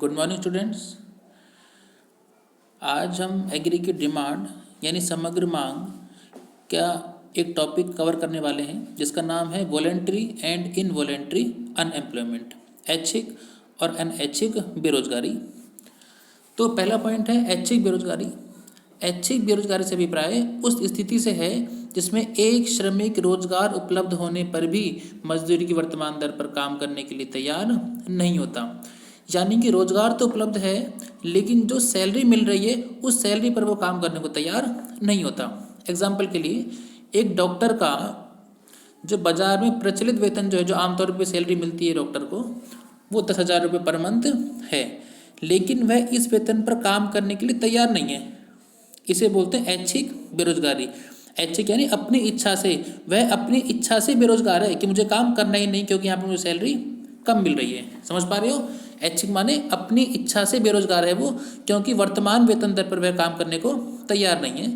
Good morning students. आज हम agree की डिमांड यानी समग्र मांग का एक टॉपिक कवर करने वाले हैं जिसका नाम है वॉलेंट्री एंड इनवॉलेंट्री अनएम्प्लॉयमेंट, ऐच्छिक और अनैच्छिक बेरोजगारी। तो पहला पॉइंट है ऐच्छिक बेरोजगारी। ऐच्छिक बेरोजगारी से अभिप्राय उस स्थिति से है जिसमें एक श्रमिक रोजगार उपलब्ध होने पर भी मजदूरी की वर्तमान दर पर काम करने के लिए तैयार नहीं होता। यानी कि रोजगार तो उपलब्ध है लेकिन जो सैलरी मिल रही है उस सैलरी पर वो काम करने को तैयार नहीं होता। एग्जाम्पल के लिए एक डॉक्टर का जो बाजार में प्रचलित वेतन जो है, जो आमतौर पर सैलरी मिलती है डॉक्टर को, वो 10,000 रुपये पर मंथ है, लेकिन वह इस वेतन पर काम करने के लिए तैयार नहीं है। इसे बोलते हैं ऐच्छिक बेरोजगारी। ऐच्छिक यानी अपनी इच्छा से, वह अपनी इच्छा से बेरोजगार है कि मुझे काम करना ही नहीं क्योंकि यहाँ पर मुझे सैलरी कम मिल रही है। समझ पा रहे हो? ऐच्छिक माने अपनी इच्छा से बेरोजगार है वो, क्योंकि वर्तमान वेतन दर पर वह काम करने को तैयार नहीं है।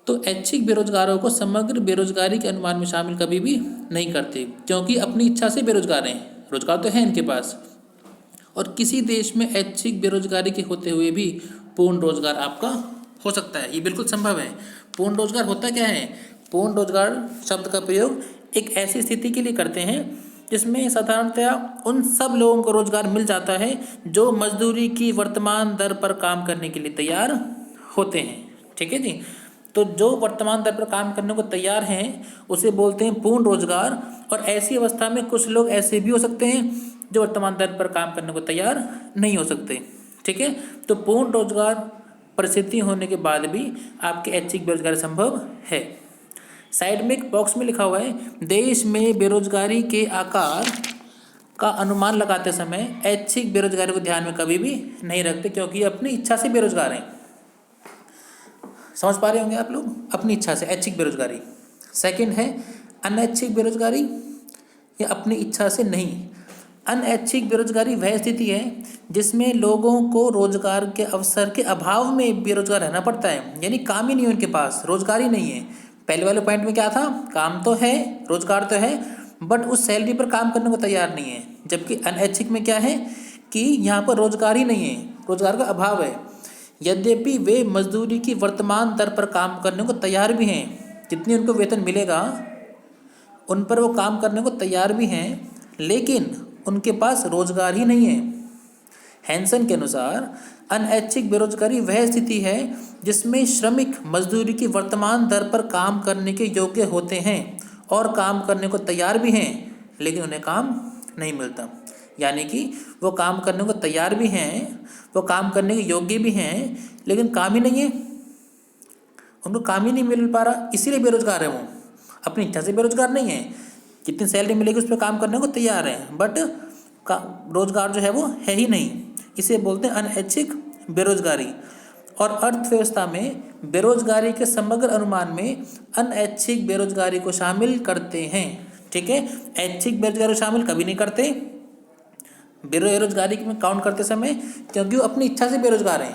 तो ऐच्छिक बेरोजगारों को समग्र बेरोजगारी के अनुमान में शामिल कभी भी नहीं करते, क्योंकि अपनी इच्छा से बेरोजगार हैं। रोजगार तो है इनके पास। और किसी देश में ऐच्छिक बेरोजगारी के होते हुए भी पूर्ण रोजगार आपका हो सकता है, ये बिल्कुल संभव है। पूर्ण रोजगार होता क्या है? पूर्ण रोजगार शब्द का प्रयोग एक ऐसी स्थिति के लिए करते हैं जिसमें साधारणतया उन सब लोगों को रोजगार मिल जाता है जो मजदूरी की वर्तमान दर पर काम करने के लिए तैयार होते हैं। ठीक है जी। तो जो वर्तमान दर पर काम करने को तैयार हैं उसे बोलते हैं पूर्ण रोजगार। और ऐसी अवस्था में कुछ लोग ऐसे भी हो सकते हैं जो वर्तमान दर पर काम करने को तैयार नहीं हो सकते। ठीक है। तो पूर्ण रोजगार परिस्थिति होने के बाद भी आपके ऐच्छिक बेरोजगारी संभव है। साइड में एक बॉक्स में लिखा हुआ है, देश में बेरोजगारी के आकार का अनुमान लगाते समय ऐच्छिक बेरोजगारी को ध्यान में कभी भी नहीं रखते, क्योंकि अपनी इच्छा से बेरोजगार हैं। समझ पा रहे होंगे आप लोग? अपनी इच्छा से ऐच्छिक बेरोजगारी। सेकंड है अनैच्छिक बेरोजगारी, या अपनी इच्छा से नहीं। अनैच्छिक बेरोजगारी वह स्थिति है जिसमें लोगों को रोजगार के अवसर के अभाव में बेरोजगार रहना पड़ता है, यानी काम ही नहीं है उनके पास, रोजगार ही नहीं है। पहले वाले पॉइंट में क्या था? काम तो है, रोजगार तो है, बट उस सैलरी पर काम करने को तैयार नहीं है। जबकि अनैच्छिक में क्या है कि यहाँ पर रोजगार ही नहीं है, रोजगार का अभाव है। यद्यपि वे मजदूरी की वर्तमान दर पर काम करने को तैयार भी हैं, जितनी उनको वेतन मिलेगा उन पर वो काम करने को तैयार भी हैं, लेकिन उनके पास रोजगार ही नहीं है। हैंसन के अनुसार अनैच्छिक बेरोजगारी वह स्थिति है जिसमें श्रमिक मजदूरी की वर्तमान दर पर काम करने के योग्य होते हैं और काम करने को तैयार भी हैं, लेकिन उन्हें काम नहीं मिलता। यानी कि वो काम करने को तैयार भी हैं, वो काम करने के योग्य भी हैं, लेकिन काम ही नहीं है, उनको काम ही नहीं मिल पा रहा, इसीलिए बेरोजगार है वो। अपनी इच्छा से बेरोजगार नहीं है, जितनी सैलरी मिलेगी उस पर काम करने को तैयार है, बट रोजगार जो है वो है ही नहीं। इसे बोलते हैं अनैच्छिक बेरोजगारी। और अर्थव्यवस्था में बेरोजगारी के समग्र अनुमान में अनैच्छिक बेरोजगारी को शामिल करते हैं। ठीक है। ऐच्छिक बेरोजगारी को शामिल कभी नहीं करते बेरोजगारी में काउंट करते समय, क्योंकि वो अपनी इच्छा से बेरोजगार हैं।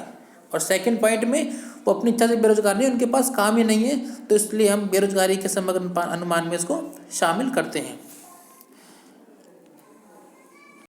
और सेकंड पॉइंट में वो अपनी इच्छा से बेरोजगार नहीं, उनके पास काम ही नहीं है, तो इसलिए हम बेरोजगारी के समग्र अनुमान में इसको शामिल करते हैं।